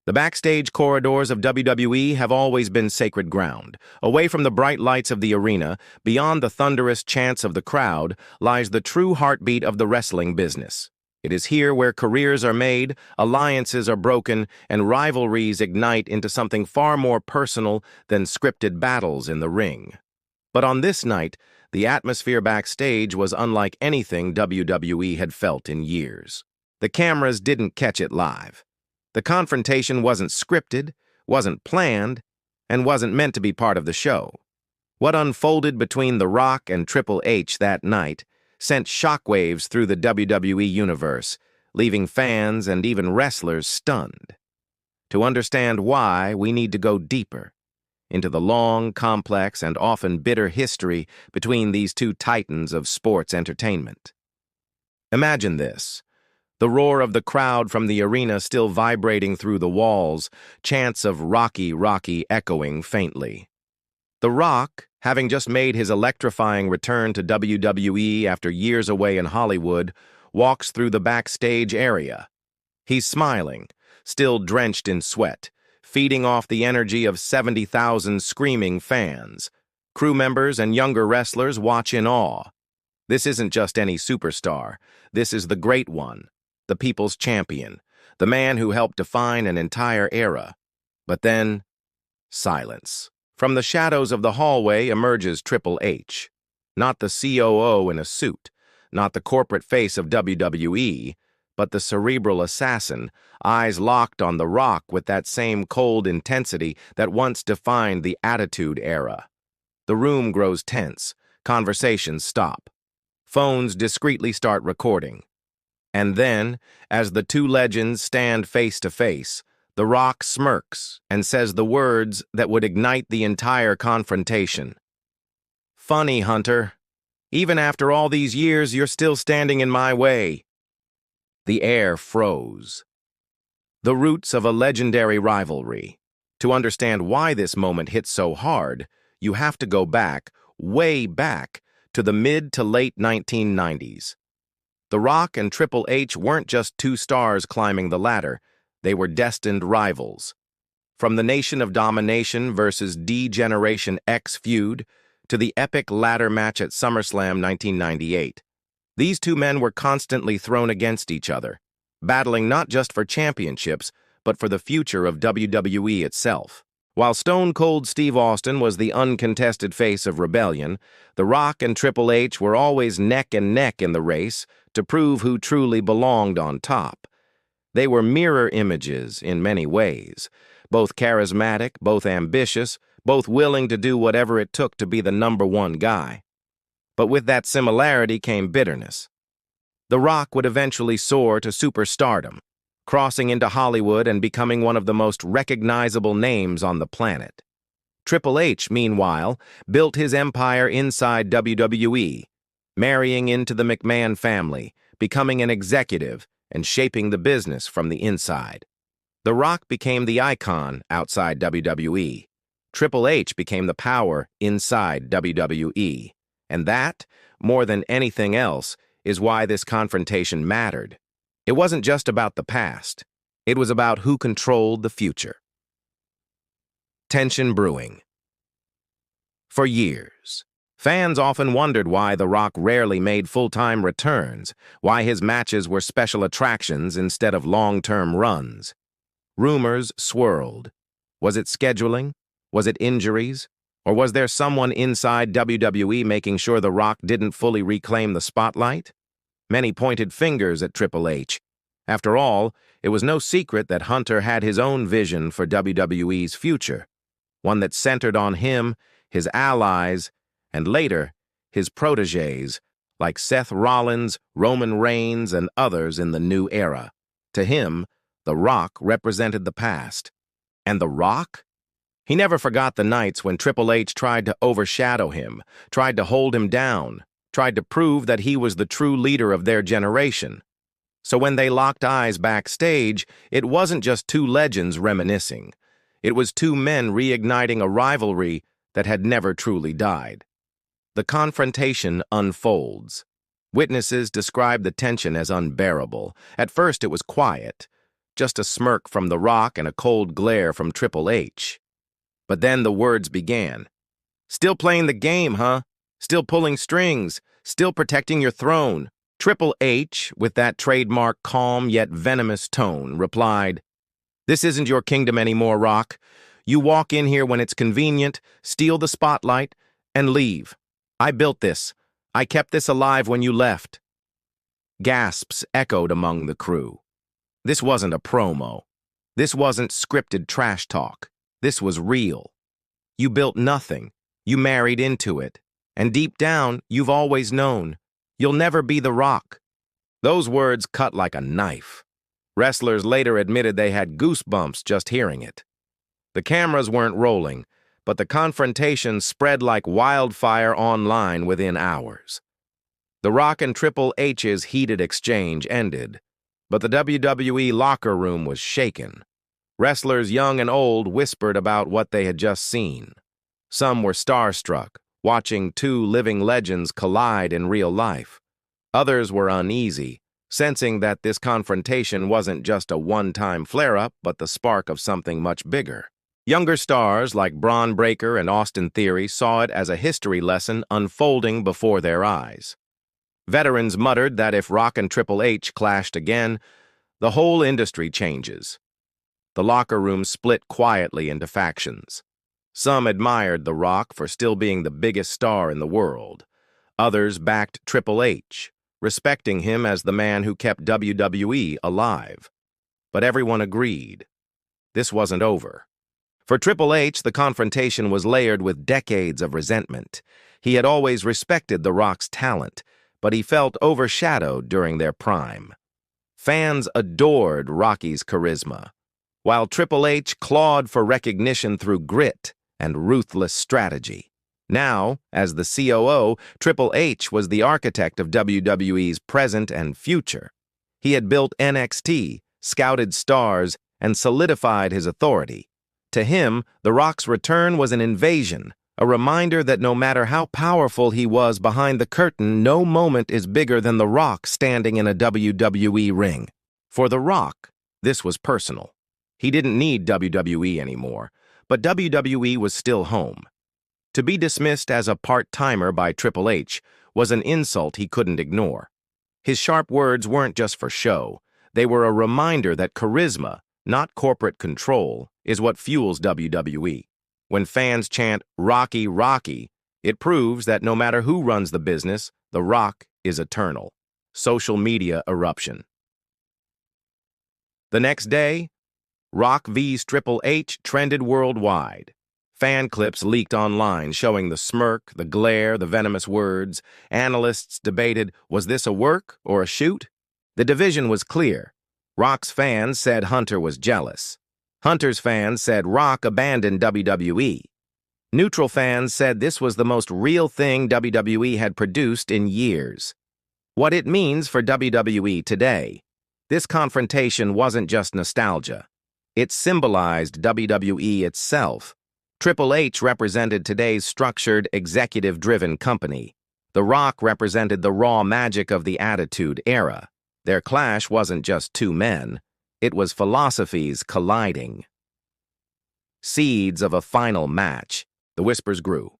The backstage corridors of WWE have always been sacred ground. Away from the bright lights of the arena, beyond the thunderous chants of the crowd, lies the true heartbeat of the wrestling business. It is here where careers are made, alliances are broken, and rivalries ignite into something far more personal than scripted battles in the ring. But on this night, the atmosphere backstage was unlike anything WWE had felt in years. The cameras didn't catch it live. The confrontation wasn't scripted, wasn't planned, and wasn't meant to be part of the show. What unfolded between The Rock and Triple H that night sent shockwaves through the WWE Universe, leaving fans and even wrestlers stunned. To understand why, we need to go deeper into the long, complex, and often bitter history between these two titans of sports entertainment. Imagine this. The roar of the crowd from the arena still vibrating through the walls, chants of Rocky, Rocky echoing faintly. The Rock, having just made his electrifying return to WWE after years away in Hollywood, walks through the backstage area. He's smiling, still drenched in sweat, feeding off the energy of 70,000 screaming fans. Crew members and younger wrestlers watch in awe. This isn't just any superstar. This is the great one. The people's champion, the man who helped define an entire era. But then, silence. From the shadows of the hallway emerges Triple H. Not the COO in a suit, not the corporate face of WWE, but the cerebral assassin, eyes locked on The Rock with that same cold intensity that once defined the Attitude Era. The room grows tense, conversations stop. Phones discreetly start recording. And then, as the two legends stand face to face, The Rock smirks and says the words that would ignite the entire confrontation. "Funny, Hunter. Even after all these years, you're still standing in my way." The air froze. The roots of a legendary rivalry. To understand why this moment hit so hard, you have to go back, way back, to the mid to late 1990s. The Rock and Triple H weren't just two stars climbing the ladder, they were destined rivals. From the Nation of Domination versus D-Generation X feud to the epic ladder match at SummerSlam 1998, these two men were constantly thrown against each other, battling not just for championships, but for the future of WWE itself. While Stone Cold Steve Austin was the uncontested face of rebellion, The Rock and Triple H were always neck and neck in the race to prove who truly belonged on top. They were mirror images in many ways, both charismatic, both ambitious, both willing to do whatever it took to be the #1 guy. But with that similarity came bitterness. The Rock would eventually soar to superstardom, crossing into Hollywood and becoming one of the most recognizable names on the planet. Triple H, meanwhile, built his empire inside WWE, marrying into the McMahon family, becoming an executive, and shaping the business from the inside. The Rock became the icon outside WWE. Triple H became the power inside WWE. And that, more than anything else, is why this confrontation mattered. It wasn't just about the past. It was about who controlled the future. Tension brewing. For years, fans often wondered why The Rock rarely made full-time returns, why his matches were special attractions instead of long-term runs. Rumors swirled. Was it scheduling? Was it injuries? Or was there someone inside WWE making sure The Rock didn't fully reclaim the spotlight? Many pointed fingers at Triple H. After all, it was no secret that Hunter had his own vision for WWE's future, one that centered on him, his allies, and later, his protégés, like Seth Rollins, Roman Reigns, and others in the new era. To him, The Rock represented the past. And The Rock? He never forgot the nights when Triple H tried to overshadow him, tried to hold him down, tried to prove that he was the true leader of their generation. So when they locked eyes backstage, it wasn't just two legends reminiscing. It was two men reigniting a rivalry that had never truly died. The confrontation unfolds. Witnesses describe the tension as unbearable. At first it was quiet. just a smirk from The Rock and a cold glare from Triple H. But then the words began. "Still playing the game, huh? Still pulling strings? Still protecting your throne?" Triple H, with that trademark calm yet venomous tone, replied, "This isn't your kingdom anymore, Rock. You walk in here when it's convenient, steal the spotlight, and leave. I built this. I kept this alive when you left." Gasps echoed among the crew. This wasn't a promo. This wasn't scripted trash talk. This was real. You built nothing. You married into it. And deep down, you've always known. You'll never be The Rock. Those words cut like a knife. Wrestlers later admitted they had goosebumps just hearing it. The cameras weren't rolling, but the confrontation spread like wildfire online within hours. The Rock and Triple H's heated exchange ended, but the WWE locker room was shaken. Wrestlers young and old whispered about what they had just seen. Some were starstruck, watching two living legends collide in real life. Others were uneasy, sensing that this confrontation wasn't just a one-time flare-up, but the spark of something much bigger. Younger stars like Braun Breaker and Austin Theory saw it as a history lesson unfolding before their eyes. Veterans muttered that if Rock and Triple H clashed again, the whole industry changes. The locker room split quietly into factions. Some admired The Rock for still being the biggest star in the world. Others backed Triple H, respecting him as the man who kept WWE alive. But everyone agreed. This wasn't over. For Triple H, the confrontation was layered with decades of resentment. He had always respected The Rock's talent, but he felt overshadowed during their prime. Fans adored Rocky's charisma, while Triple H clawed for recognition through grit and ruthless strategy. Now, as the COO, Triple H was the architect of WWE's present and future. He had built NXT, scouted stars, and solidified his authority. To him, The Rock's return was an invasion, a reminder that no matter how powerful he was behind the curtain, no moment is bigger than The Rock standing in a WWE ring. For The Rock, this was personal. He didn't need WWE anymore, but WWE was still home. To be dismissed as a part-timer by Triple H was an insult he couldn't ignore. His sharp words weren't just for show. They were a reminder that charisma, not corporate control, is what fuels WWE. When fans chant, "Rocky, Rocky," it proves that no matter who runs the business, The Rock is eternal. Social media eruption. The next day, Rock vs. Triple H trended worldwide. Fan clips leaked online showing the smirk, the glare, the venomous words. Analysts debated, was this a work or a shoot? The division was clear. Rock's fans said Hunter was jealous. Hunter's fans said Rock abandoned WWE. Neutral fans said this was the most real thing WWE had produced in years. What it means for WWE today. This confrontation wasn't just nostalgia. It symbolized WWE itself. Triple H represented today's structured, executive-driven company. The Rock represented the raw magic of the Attitude Era. Their clash wasn't just two men. It was philosophies colliding. Seeds of a final match. The whispers grew.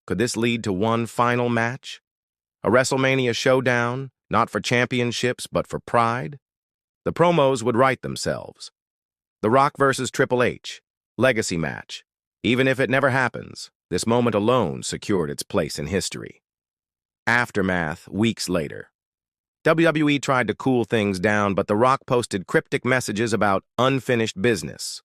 Could this lead to one final match? A WrestleMania showdown, not for championships, but for pride? The promos would write themselves. The Rock versus Triple H. Legacy match. Even if it never happens, this moment alone secured its place in history. Aftermath, weeks later. WWE tried to cool things down, but The Rock posted cryptic messages about unfinished business.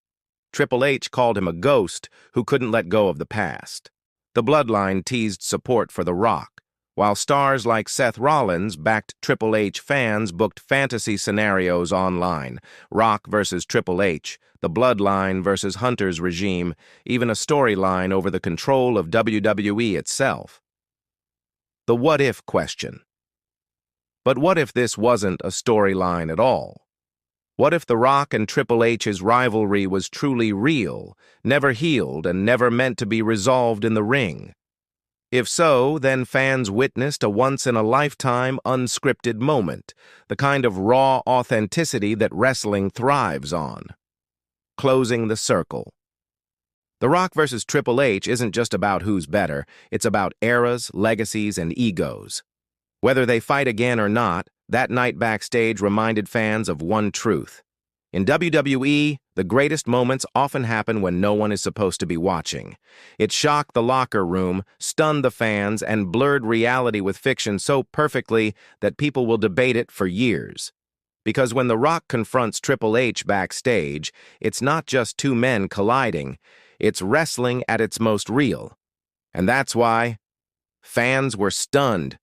Triple H called him a ghost who couldn't let go of the past. The Bloodline teased support for The Rock, while stars like Seth Rollins backed Triple H. Fans booked fantasy scenarios online. Rock versus Triple H, the Bloodline versus Hunter's regime, even a storyline over the control of WWE itself. The what-if question. But what if this wasn't a storyline at all? What if The Rock and Triple H's rivalry was truly real, never healed, and never meant to be resolved in the ring? If so, then fans witnessed a once-in-a-lifetime unscripted moment, the kind of raw authenticity that wrestling thrives on. Closing the circle. The Rock versus Triple H isn't just about who's better, it's about eras, legacies, and egos. Whether they fight again or not, that night backstage reminded fans of one truth. In WWE, the greatest moments often happen when no one is supposed to be watching. It shocked the locker room, stunned the fans, and blurred reality with fiction so perfectly that people will debate it for years. Because when The Rock confronts Triple H backstage, it's not just two men colliding, it's wrestling at its most real. And that's why fans were stunned,